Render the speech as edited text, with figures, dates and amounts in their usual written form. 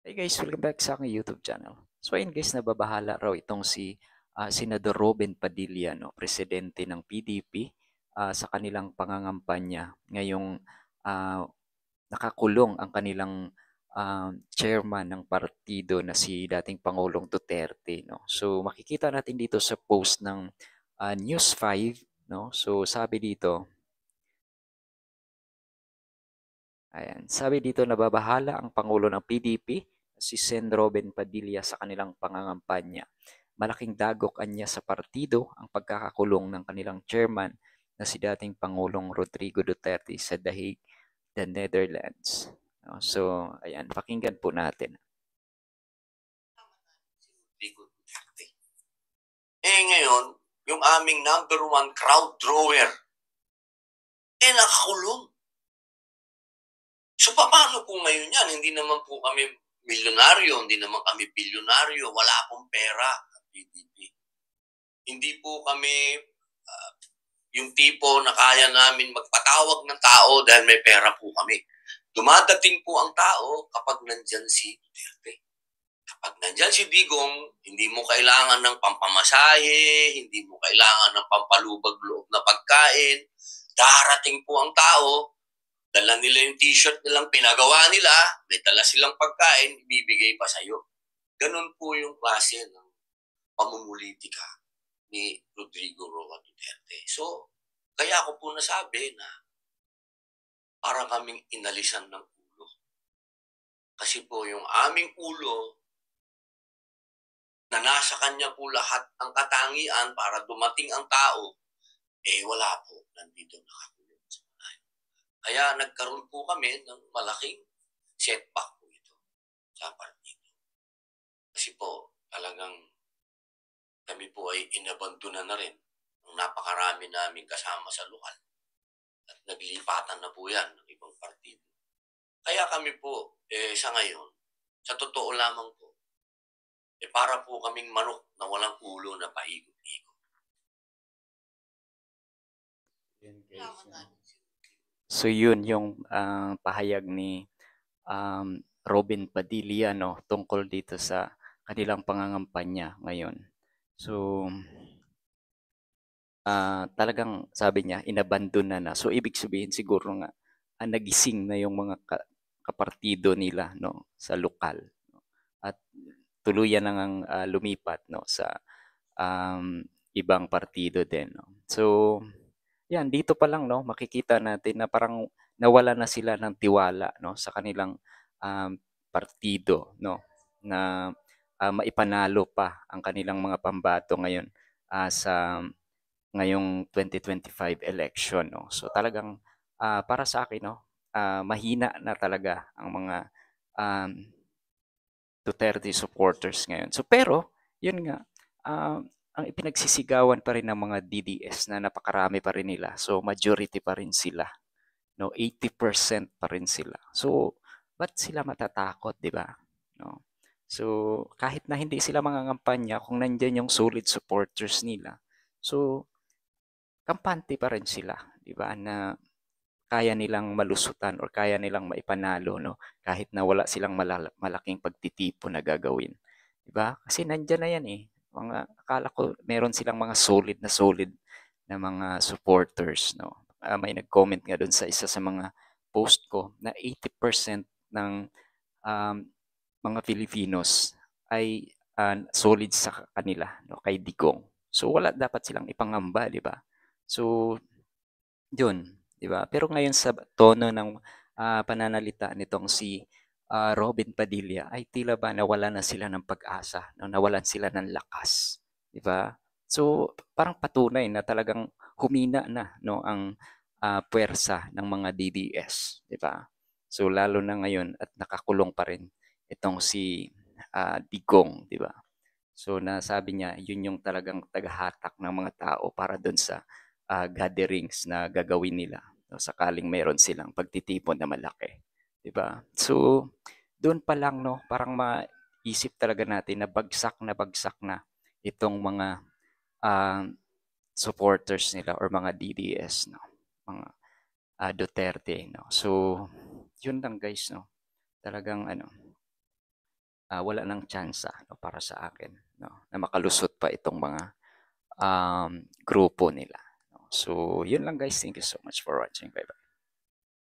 Hey guys, welcome back sa aking YouTube channel. So ayun guys, nababahala raw itong si Senador Robin Padilla, no, presidente ng PDP, sa kanilang pangangampanya. Ngayong ah, nakakulong ang kanilang chairman ng partido na si dating Pangulong Duterte, no. So makikita natin dito sa post ng News 5, no. So sabi dito, ayan. Sabi dito, nababahala ang Pangulo ng PDP, si Sen. Robin Padilla sa kanilang pangangampanya. Malaking dagok anya sa partido ang pagkakakulong ng kanilang chairman na si dating Pangulong Rodrigo Duterte sa Dahig, the Netherlands. No, so, ayan, pakinggan po natin. Ngayon, yung aming number one crowd drawer, nakakulong. So, paano po ngayon yan? Hindi naman po kami milyonaryo, hindi naman kami bilyonaryo, wala akong pera. PDP. Hindi po kami yung tipo na kaya namin magpatawag ng tao dahil may pera po kami. Dumadating po ang tao kapag nandyan si Duterte. Kapag nandyan si Digong, hindi mo kailangan ng pampamasahe, hindi mo kailangan ng pampalubag-loob na pagkain. Darating po ang tao, dala nila yung t-shirt nilang pinagawa nila, may dala silang pagkain, ibibigay pa sa'yo. Ganun po yung klase ng pamumulitika ni Rodrigo Roa Duterte. So, kaya ako po nasabi na para kaming inalisan ng ulo. Kasi po yung aming ulo na nasa kanya po lahat ang katangian para dumating ang tao, wala po. Nandito nakakulong sa malayo. Kaya nagkaroon po kami ng malaking setback po ito sa partido. Kasi po, talagang kami po ay inabandona na rin ng napakarami namin kasama sa lokal. At naglipatan na po yan ng ibang partido. Kaya kami po, sa ngayon, sa totoo lamang po, para po kaming manok na walang ulo na paikot-ikot. So yun yung pahayag ni Robin Padilla, no, tungkol dito sa kanilang pangangampanya ngayon. So talagang sabi niya inabandon na. So ibig sabihin siguro nga nagising na yung mga kapartido nila, no, sa lokal, no? At tuluyan na ngang lumipat, no, sa ibang partido din, no. So yan, dito pa lang, no, makikita natin na parang nawala na sila ng tiwala, no, sa kanilang um, partido, no, na maipanalo pa ang kanilang mga pambato ngayon sa ngayong 2025 election, no. So talagang para sa akin, no, mahina na talaga ang mga um, Duterte supporters ngayon. So pero yun nga, ang ipinagsisigawan pa rin ng mga DDS na napakarami pa rin nila. So majority pa rin sila, no, 80% pa rin sila. So ba't sila matatakot, 'di ba? No. So kahit na hindi sila mangangampanya, kung nandiyan yung solid supporters nila, so kampante pa rin sila, 'di ba? Na kaya nilang malusutan or kaya nilang maipanalo, no, kahit na wala silang malaking pagtitipon na gagawin, 'di ba? Kasi nandiyan na 'yan eh. Mga akala ko meron silang mga solid na mga supporters, no. May nag-comment nga doon sa isa sa mga post ko na 80% ng um, mga Filipinos ay solid sa kanila, no, kay Digong. So wala dapat silang ipangamba, 'di ba? So yun, 'di ba? Pero ngayon sa tono ng pananalita nitong si Robin Padilla ay tila ba nawala na sila ng pag-asa, no? Nawalan sila ng lakas, 'di ba? So parang patunay na talagang humina na, no, ang puwersa ng mga DDS, 'di ba? So lalo na ngayon at nakakulong pa rin itong si Digong, 'di ba? So nasabi niya yun yung talagang tagahatak ng mga tao para doon sa gatherings na gagawin nila, no, sakaling meron silang pagtitipon na malaki, 'di ba? So doon pa lang, no, parang maisip talaga natin na bagsak na itong mga ah, supporters nila or mga DDS, no, mga Duterte, no. So yun lang guys, no. Talagang ano, wala ng tsansa, no, para sa akin, no, na makalusot pa itong mga grupo nila. No? So, yun lang guys. Thank you so much for watching. Bye-bye.